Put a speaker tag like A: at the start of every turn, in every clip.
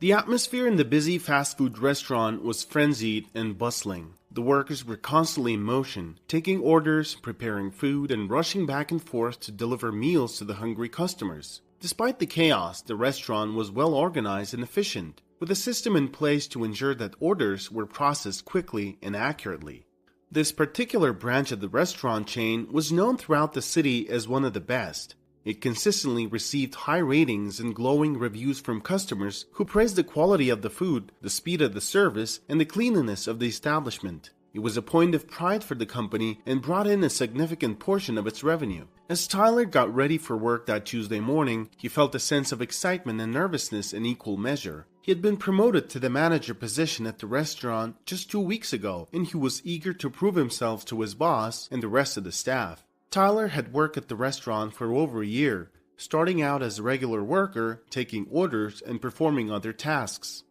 A: The atmosphere in the busy fast food restaurant was frenzied and bustling. The workers were constantly in motion, taking orders, preparing food, and rushing back and forth to deliver meals to the hungry customers. Despite the chaos, the restaurant was well organized and efficient, with a system in place to ensure that orders were processed quickly and accurately. This particular branch of the restaurant chain was known throughout the city as one of the best. It consistently received high ratings and glowing reviews from customers who praised the quality of the food, the speed of the service, and the cleanliness of the establishment. It was a point of pride for the company and brought in a significant portion of its revenue. As Tyler got ready for work that Tuesday morning, he felt a sense of excitement and nervousness in equal measure. He had been promoted to the manager position at the restaurant just 2 weeks ago, and he was eager to prove himself to his boss and the rest of the staff. Tyler had worked at the restaurant for over a year, starting out as a regular worker, taking orders, and performing other tasks.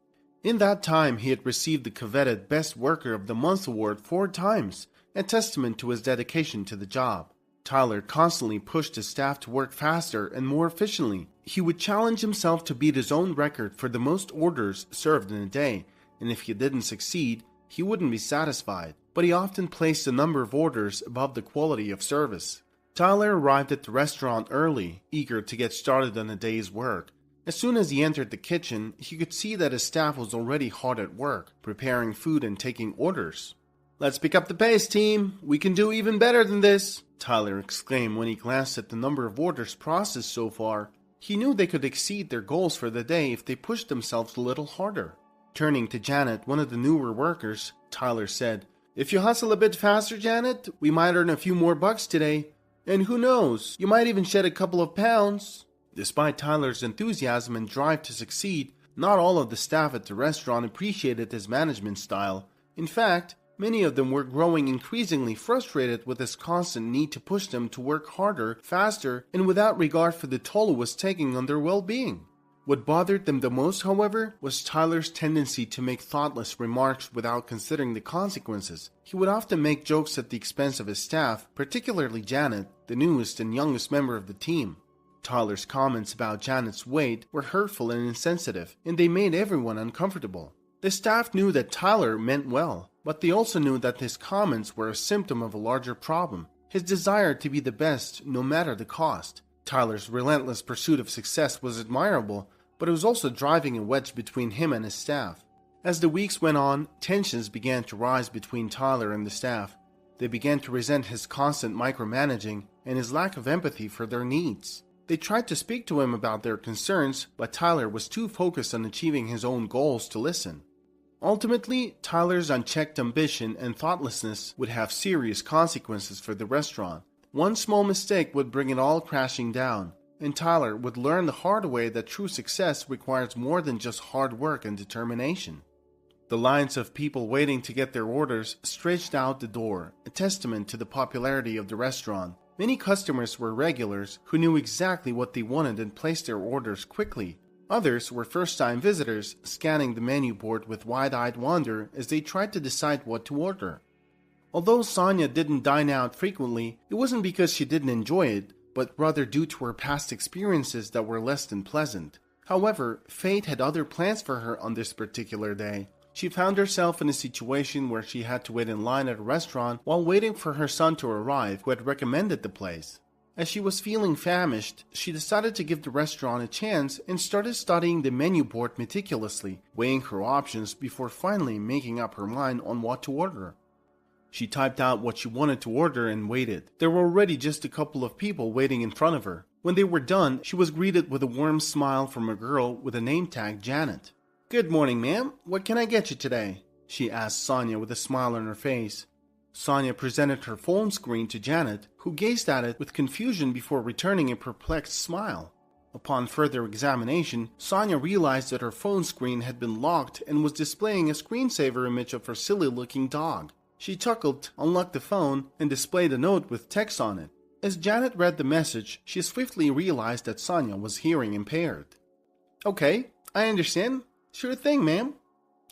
A: In that time, he had received the coveted Best Worker of the Month award 4 times, a testament to his dedication to the job. Tyler constantly pushed his staff to work faster and more efficiently. He would challenge himself to beat his own record for the most orders served in a day, and if he didn't succeed, he wouldn't be satisfied, but he often placed the number of orders above the quality of service. Tyler arrived at the restaurant early, eager to get started on the day's work. As soon as he entered the kitchen, he could see that his staff was already hard at work, preparing food and taking orders. "Let's pick up the pace, team. We can do even better than this," Tyler exclaimed when he glanced at the number of orders processed so far. He knew they could exceed their goals for the day if they pushed themselves a little harder. Turning to Janet, one of the newer workers, Tyler said, "If you hustle a bit faster, Janet, we might earn a few more bucks today. And who knows, you might even shed a couple of pounds." Despite Tyler's enthusiasm and drive to succeed, not all of the staff at the restaurant appreciated his management style. In fact, many of them were growing increasingly frustrated with his constant need to push them to work harder, faster, and without regard for the toll it was taking on their well-being. What bothered them the most, however, was Tyler's tendency to make thoughtless remarks without considering the consequences. He would often make jokes at the expense of his staff, particularly Janet, the newest and youngest member of the team. Tyler's comments about Janet's weight were hurtful and insensitive, and they made everyone uncomfortable. The staff knew that Tyler meant well, but they also knew that his comments were a symptom of a larger problem, his desire to be the best no matter the cost. Tyler's relentless pursuit of success was admirable, but it was also driving a wedge between him and his staff. As the weeks went on, tensions began to rise between Tyler and the staff. They began to resent his constant micromanaging and his lack of empathy for their needs. They tried to speak to him about their concerns, but Tyler was too focused on achieving his own goals to listen. Ultimately, Tyler's unchecked ambition and thoughtlessness would have serious consequences for the restaurant. One small mistake would bring it all crashing down, and Tyler would learn the hard way that true success requires more than just hard work and determination. The lines of people waiting to get their orders stretched out the door, a testament to the popularity of the restaurant. Many customers were regulars who knew exactly what they wanted and placed their orders quickly. Others were first-time visitors, scanning the menu board with wide-eyed wonder as they tried to decide what to order. Although Sonia didn't dine out frequently, it wasn't because she didn't enjoy it, but rather due to her past experiences that were less than pleasant. However, fate had other plans for her on this particular day. She found herself in a situation where she had to wait in line at a restaurant while waiting for her son to arrive, who had recommended the place. As she was feeling famished, she decided to give the restaurant a chance and started studying the menu board meticulously, weighing her options before finally making up her mind on what to order. She typed out what she wanted to order and waited. There were already just a couple of people waiting in front of her. When they were done, she was greeted with a warm smile from a girl with a name tag Janet. "Good morning, ma'am. What can I get you today?" she asked Sonia with a smile on her face. Sonia presented her phone screen to Janet, who gazed at it with confusion before returning a perplexed smile. Upon further examination, Sonia realized that her phone screen had been locked and was displaying a screensaver image of her silly-looking dog. She chuckled, unlocked the phone, and displayed a note with text on it. As Janet read the message, she swiftly realized that Sonia was hearing impaired. "Okay, I understand. Sure thing, ma'am,"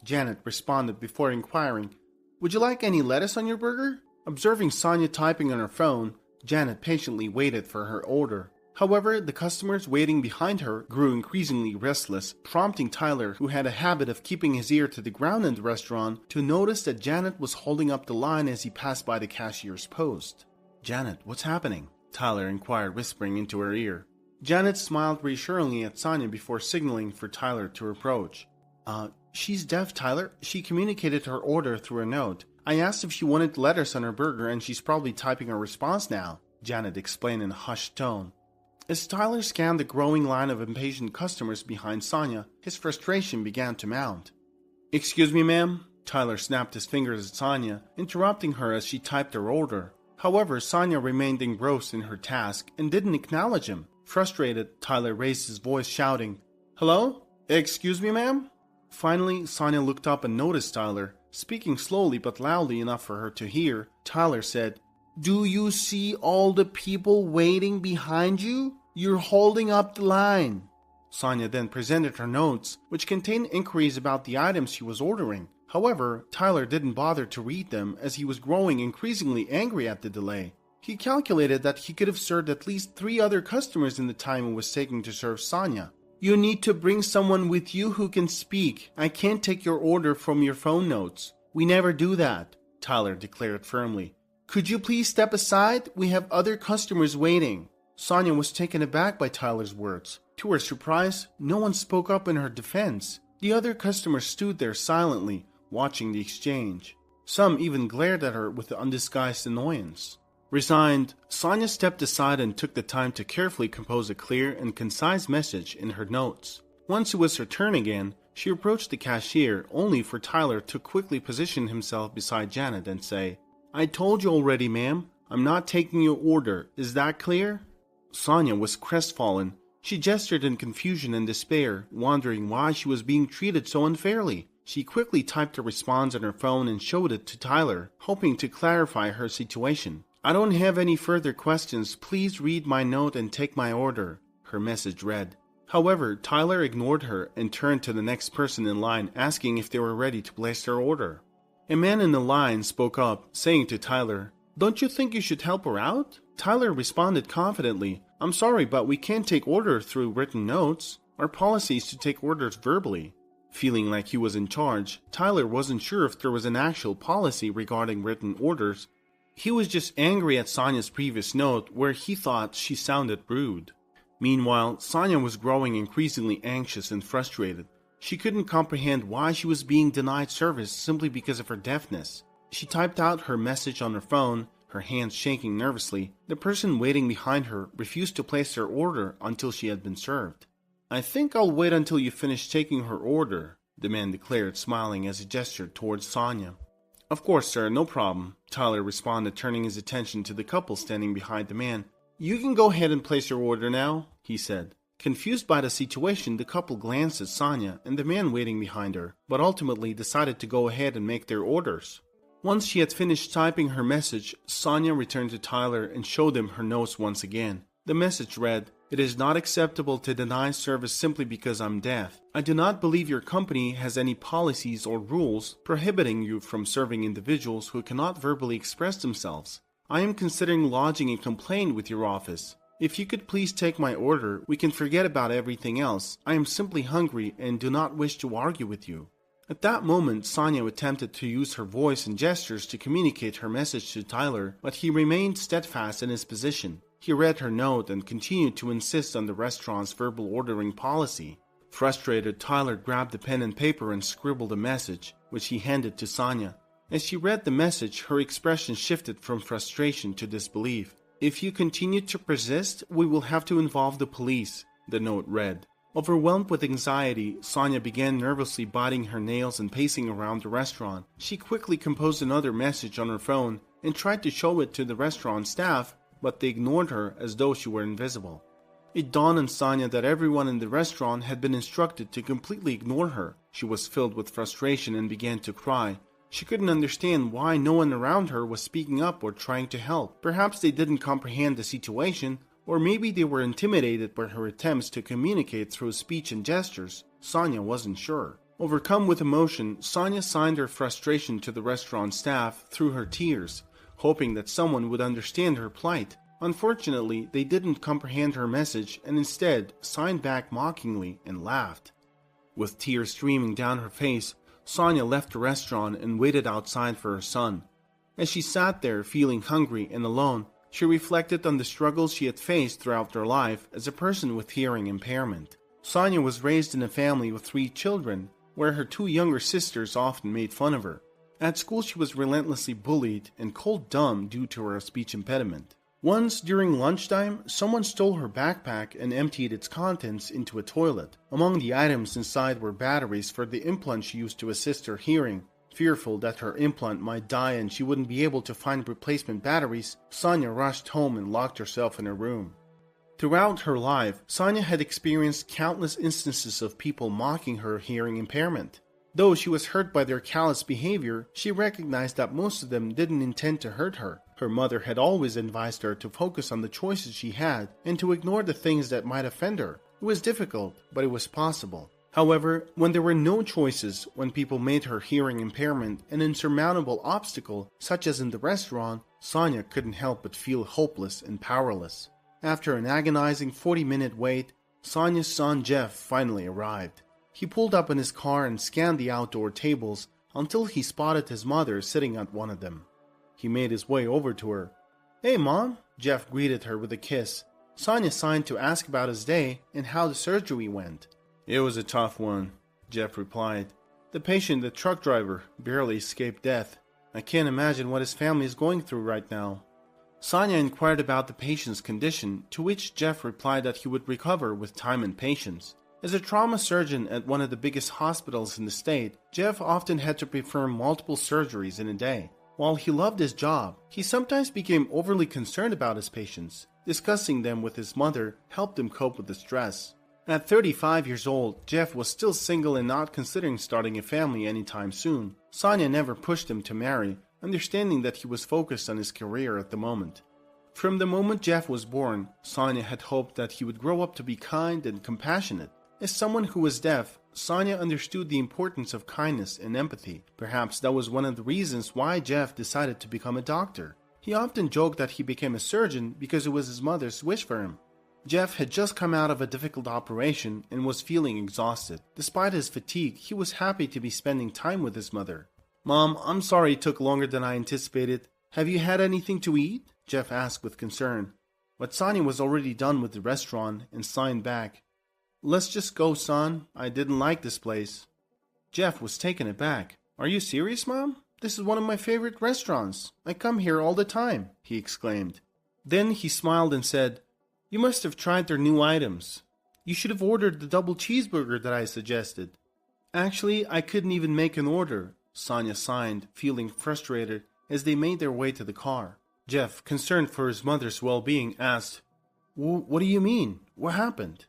A: Janet responded before inquiring, "Would you like any lettuce on your burger?" Observing Sonia typing on her phone, Janet patiently waited for her order. However, the customers waiting behind her grew increasingly restless, prompting Tyler, who had a habit of keeping his ear to the ground in the restaurant, to notice that Janet was holding up the line as he passed by the cashier's post. "Janet, what's happening?" Tyler inquired, whispering into her ear. Janet smiled reassuringly at Sonia before signaling for Tyler to approach. She's deaf, Tyler. She communicated her order through a note. I asked if she wanted lettuce on her burger and she's probably typing her response now," Janet explained in a hushed tone. As Tyler scanned the growing line of impatient customers behind Sonia, his frustration began to mount. "Excuse me, ma'am?" Tyler snapped his fingers at Sonia, interrupting her as she typed her order. However, Sonia remained engrossed in her task and didn't acknowledge him. Frustrated, Tyler raised his voice, shouting, "Hello? Excuse me, ma'am?" Finally, Sonia looked up and noticed Tyler. Speaking slowly but loudly enough for her to hear, Tyler said, "Do you see all the people waiting behind you? You're holding up the line." Sonia then presented her notes, which contained inquiries about the items she was ordering. However, Tyler didn't bother to read them as he was growing increasingly angry at the delay. He calculated that he could have served at least 3 other customers in the time it was taking to serve Sonia. "You need to bring someone with you who can speak. I can't take your order from your phone notes. We never do that," Tyler declared firmly. "Could you please step aside? We have other customers waiting." Sonia was taken aback by Tyler's words. To her surprise, no one spoke up in her defense. The other customers stood there silently, watching the exchange. Some even glared at her with undisguised annoyance. Resigned, Sonia stepped aside and took the time to carefully compose a clear and concise message in her notes. Once it was her turn again, she approached the cashier, only for Tyler to quickly position himself beside Janet and say, "I told you already, ma'am. I'm not taking your order. Is that clear?" Sonia was crestfallen. She gestured in confusion and despair, wondering why she was being treated so unfairly. She quickly typed a response on her phone and showed it to Tyler, hoping to clarify her situation. "I don't have any further questions. Please read my note and take my order," her message read. However, Tyler ignored her and turned to the next person in line, asking if they were ready to place their order. A man in the line spoke up, saying to Tyler, "Don't you think you should help her out?" Tyler responded confidently, "I'm sorry, but we can't take orders through written notes. Our policy is to take orders verbally." Feeling like he was in charge, Tyler wasn't sure if there was an actual policy regarding written orders. He was just angry at Sonia's previous note, where he thought she sounded rude. Meanwhile, Sonia was growing increasingly anxious and frustrated. She couldn't comprehend why she was being denied service simply because of her deafness. She typed out her message on her phone, her hands shaking nervously. The person waiting behind her refused to place their order until she had been served. "I think I'll wait until you finish taking her order," the man declared, smiling as he gestured towards Sonia. "Of course, sir, no problem," Tyler responded, turning his attention to the couple standing behind the man. "You can go ahead and place your order now," he said. Confused by the situation, the couple glanced at Sonia and the man waiting behind her, but ultimately decided to go ahead and make their orders. Once she had finished typing her message, Sonia returned to Tyler and showed him her notes once again. The message read, "It is not acceptable to deny service simply because I'm deaf. I do not believe your company has any policies or rules prohibiting you from serving individuals who cannot verbally express themselves. I am considering lodging a complaint with your office. If you could please take my order, we can forget about everything else. I am simply hungry and do not wish to argue with you." At that moment, Sonia attempted to use her voice and gestures to communicate her message to Tyler, but he remained steadfast in his position. He read her note and continued to insist on the restaurant's verbal ordering policy. Frustrated, Tyler grabbed the pen and paper and scribbled a message, which he handed to Sonia. As she read the message, her expression shifted from frustration to disbelief. "If you continue to persist, we will have to involve the police," the note read. Overwhelmed with anxiety, Sonia began nervously biting her nails and pacing around the restaurant. She quickly composed another message on her phone and tried to show it to the restaurant staff, but they ignored her as though she were invisible. It dawned on Sonia that everyone in the restaurant had been instructed to completely ignore her. She was filled with frustration and began to cry. She couldn't understand why no one around her was speaking up or trying to help. Perhaps they didn't comprehend the situation, or maybe they were intimidated by her attempts to communicate through speech and gestures. Sonia wasn't sure. Overcome with emotion, Sonia signed her frustration to the restaurant staff through her tears, hoping that someone would understand her plight. Unfortunately, they didn't comprehend her message and instead signed back mockingly and laughed. With tears streaming down her face, Sonia left the restaurant and waited outside for her son. As she sat there feeling hungry and alone, she reflected on the struggles she had faced throughout her life as a person with hearing impairment. Sonia was raised in a family with 3 children, where her 2 younger sisters often made fun of her. At school she was relentlessly bullied and called dumb due to her speech impediment. Once, during lunchtime, someone stole her backpack and emptied its contents into a toilet. Among the items inside were batteries for the implant she used to assist her hearing. Fearful that her implant might die and she wouldn't be able to find replacement batteries, Sonia rushed home and locked herself in her room. Throughout her life, Sonia had experienced countless instances of people mocking her hearing impairment. Though she was hurt by their callous behavior, she recognized that most of them didn't intend to hurt her. Her mother had always advised her to focus on the choices she had and to ignore the things that might offend her. It was difficult, but it was possible. However, when there were no choices, when people made her hearing impairment an insurmountable obstacle, such as in the restaurant, Sonia couldn't help but feel hopeless and powerless. After an agonizing 40-minute wait, Sonia's son Jeff finally arrived. He pulled up in his car and scanned the outdoor tables until he spotted his mother sitting at one of them. He made his way over to her. "Hey, Mom," Jeff greeted her with a kiss. Sonia signed to ask about his day and how the surgery went. "It was a tough one," Jeff replied. "The patient, the truck driver, barely escaped death. I can't imagine what his family is going through right now." Sonia inquired about the patient's condition, to which Jeff replied that he would recover with time and patience. As a trauma surgeon at one of the biggest hospitals in the state, Jeff often had to perform multiple surgeries in a day. While he loved his job, he sometimes became overly concerned about his patients. Discussing them with his mother helped him cope with the stress. At 35 years old, Jeff was still single and not considering starting a family anytime soon. Sonia never pushed him to marry, understanding that he was focused on his career at the moment. From the moment Jeff was born, Sonia had hoped that he would grow up to be kind and compassionate. As someone who was deaf, Sonia understood the importance of kindness and empathy. Perhaps that was one of the reasons why Jeff decided to become a doctor. He often joked that he became a surgeon because it was his mother's wish for him. Jeff had just come out of a difficult operation and was feeling exhausted. Despite his fatigue, he was happy to be spending time with his mother. "Mom, I'm sorry it took longer than I anticipated. Have you had anything to eat?" Jeff asked with concern. But Sonia was already done with the restaurant and signed back. "Let's just go, son. I didn't like this place." Jeff was taken aback. "Are you serious, Mom? This is one of my favorite restaurants. I come here all the time," he exclaimed. Then he smiled and said, "You must have tried their new items. You should have ordered the double cheeseburger that I suggested." "Actually, I couldn't even make an order," Sonia sighed, feeling frustrated as they made their way to the car. Jeff, concerned for his mother's well-being, asked, "What do you mean? What happened?"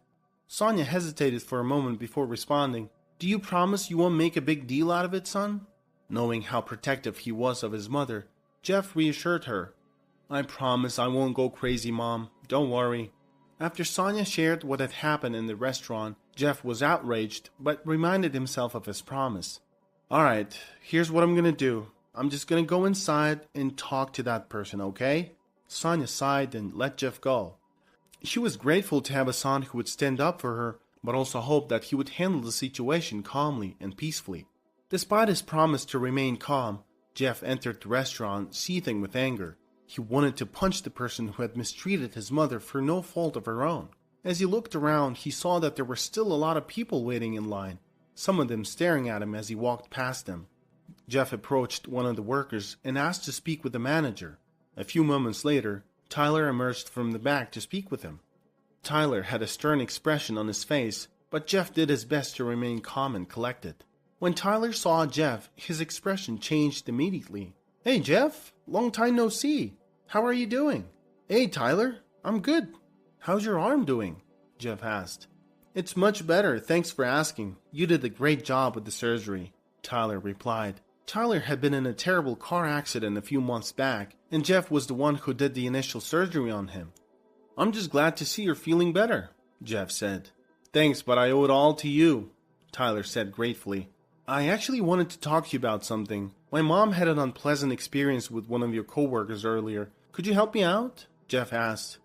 A: Sonia hesitated for a moment before responding. "Do you promise you won't make a big deal out of it, son?" Knowing how protective he was of his mother, Jeff reassured her. "I promise I won't go crazy, Mom. Don't worry." After Sonia shared what had happened in the restaurant, Jeff was outraged, but reminded himself of his promise. "Alright, here's what I'm gonna do. I'm just gonna go inside and talk to that person, okay?" Sonia sighed and let Jeff go. She was grateful to have a son who would stand up for her, but also hoped that he would handle the situation calmly and peacefully. Despite his promise to remain calm, Jeff entered the restaurant seething with anger. He wanted to punch the person who had mistreated his mother for no fault of her own. As he looked around, he saw that there were still a lot of people waiting in line, some of them staring at him as he walked past them. Jeff approached one of the workers and asked to speak with the manager. A few moments later, Tyler emerged from the back to speak with him. Tyler had a stern expression on his face, but Jeff did his best to remain calm and collected. When Tyler saw Jeff, his expression changed immediately. "Hey, Jeff, long time no see. How are you doing?" "Hey, Tyler, I'm good. How's your arm doing?" Jeff asked. "It's much better, thanks for asking. You did a great job with the surgery," Tyler replied. Tyler had been in a terrible car accident a few months back, and Jeff was the one who did the initial surgery on him. "I'm just glad to see you're feeling better," Jeff said. "Thanks, but I owe it all to you," Tyler said gratefully. "I actually wanted to talk to you about something. My mom had an unpleasant experience with one of your coworkers earlier. Could you help me out?" Jeff asked.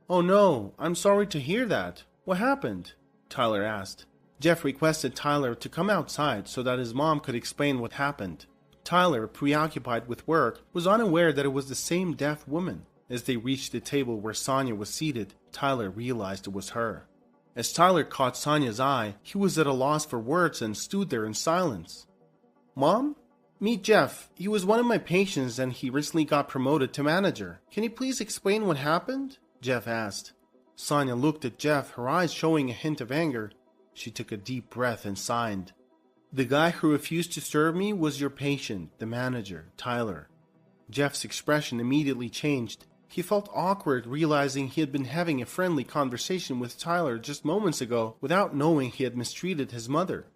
A: "Oh no, I'm sorry to hear that. What happened?" Tyler asked. Jeff requested Tyler to come outside so that his mom could explain what happened. Tyler, preoccupied with work, was unaware that it was the same deaf woman. As they reached the table where Sonia was seated, Tyler realized it was her. As Tyler caught Sonia's eye, he was at a loss for words and stood there in silence. "Mom? Meet Jeff. He was one of my patients and he recently got promoted to manager. Can you please explain what happened?" Jeff asked. Sonia looked at Jeff, her eyes showing a hint of anger. She took a deep breath and sighed. "The guy who refused to serve me was your patient, the manager, Tyler." Jeff's expression immediately changed. He felt awkward realizing he had been having a friendly conversation with Tyler just moments ago without knowing he had mistreated his mother.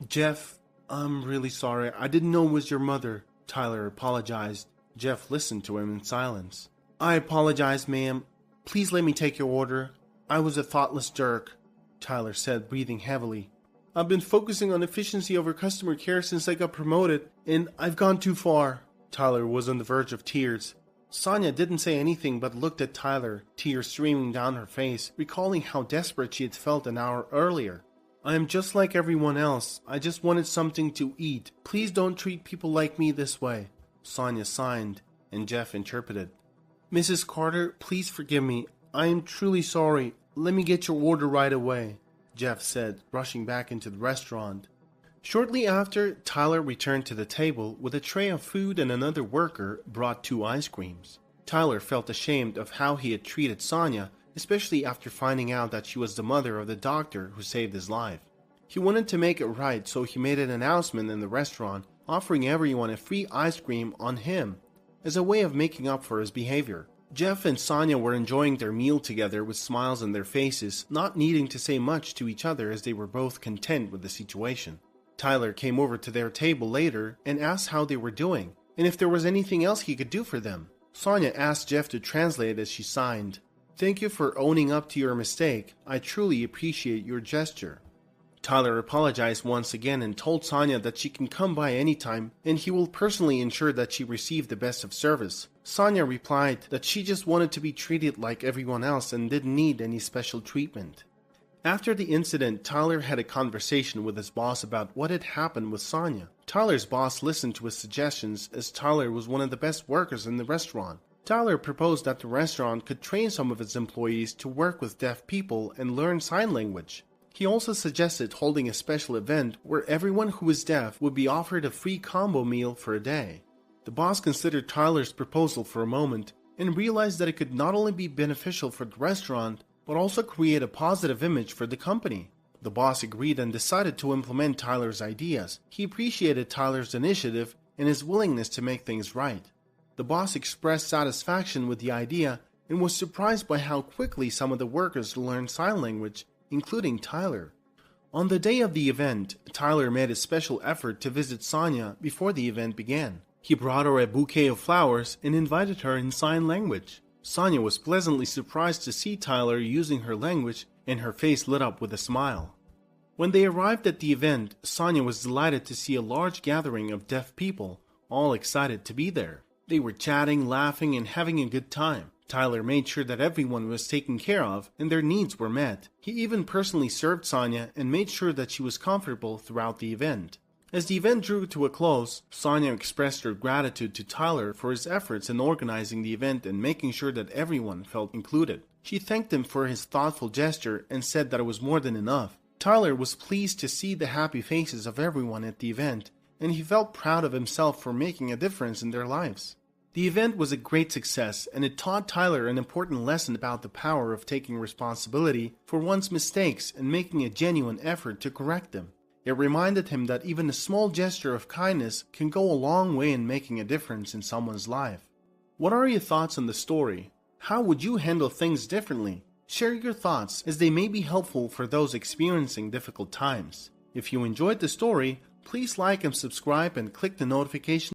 A: "Jeff, I'm really sorry. I didn't know it was your mother," Tyler apologized. Jeff listened to him in silence. "I apologize, ma'am. Please let me take your order. I was a thoughtless jerk," Tyler said, breathing heavily. "I've been focusing on efficiency over customer care since I got promoted, and I've gone too far." Tyler was on the verge of tears. Sonia didn't say anything but looked at Tyler, tears streaming down her face, recalling how desperate she had felt an hour earlier. "I am just like everyone else. I just wanted something to eat. Please don't treat people like me this way," Sonia signed, and Jeff interpreted. "Mrs. Carter, please forgive me. I am truly sorry. Let me get your order right away," Jeff said, rushing back into the restaurant. Shortly after, Tyler returned to the table with a tray of food and another worker brought 2 ice creams. Tyler felt ashamed of how he had treated Sonia, especially after finding out that she was the mother of the doctor who saved his life. He wanted to make it right, so he made an announcement in the restaurant offering everyone a free ice cream on him, as a way of making up for his behavior. Jeff and Sonia were enjoying their meal together with smiles on their faces, not needing to say much to each other as they were both content with the situation. Tyler came over to their table later and asked how they were doing, and if there was anything else he could do for them. Sonia asked Jeff to translate as she signed. "Thank you for owning up to your mistake. I truly appreciate your gesture." Tyler apologized once again and told Sonia that she can come by anytime and he will personally ensure that she received the best of service. Sonia replied that she just wanted to be treated like everyone else and didn't need any special treatment. After the incident, Tyler had a conversation with his boss about what had happened with Sonia. Tyler's boss listened to his suggestions as Tyler was one of the best workers in the restaurant. Tyler proposed that the restaurant could train some of its employees to work with deaf people and learn sign language. He also suggested holding a special event where everyone who was deaf would be offered a free combo meal for a day. The boss considered Tyler's proposal for a moment and realized that it could not only be beneficial for the restaurant, but also create a positive image for the company. The boss agreed and decided to implement Tyler's ideas. He appreciated Tyler's initiative and his willingness to make things right. The boss expressed satisfaction with the idea and was surprised by how quickly some of the workers learned sign language, including Tyler. On the day of the event, Tyler made a special effort to visit Sonia before the event began. He brought her a bouquet of flowers and invited her in sign language. Sonia was pleasantly surprised to see Tyler using her language, and her face lit up with a smile. When they arrived at the event, Sonia was delighted to see a large gathering of deaf people, all excited to be there. They were chatting, laughing, and having a good time. Tyler made sure that everyone was taken care of and their needs were met. He even personally served Sonia and made sure that she was comfortable throughout the event. As the event drew to a close, Sonia expressed her gratitude to Tyler for his efforts in organizing the event and making sure that everyone felt included. She thanked him for his thoughtful gesture and said that it was more than enough. Tyler was pleased to see the happy faces of everyone at the event, and he felt proud of himself for making a difference in their lives. The event was a great success, and it taught Tyler an important lesson about the power of taking responsibility for one's mistakes and making a genuine effort to correct them. It reminded him that even a small gesture of kindness can go a long way in making a difference in someone's life. What are your thoughts on the story? How would you handle things differently? Share your thoughts, as they may be helpful for those experiencing difficult times. If you enjoyed the story, please like and subscribe and click the notification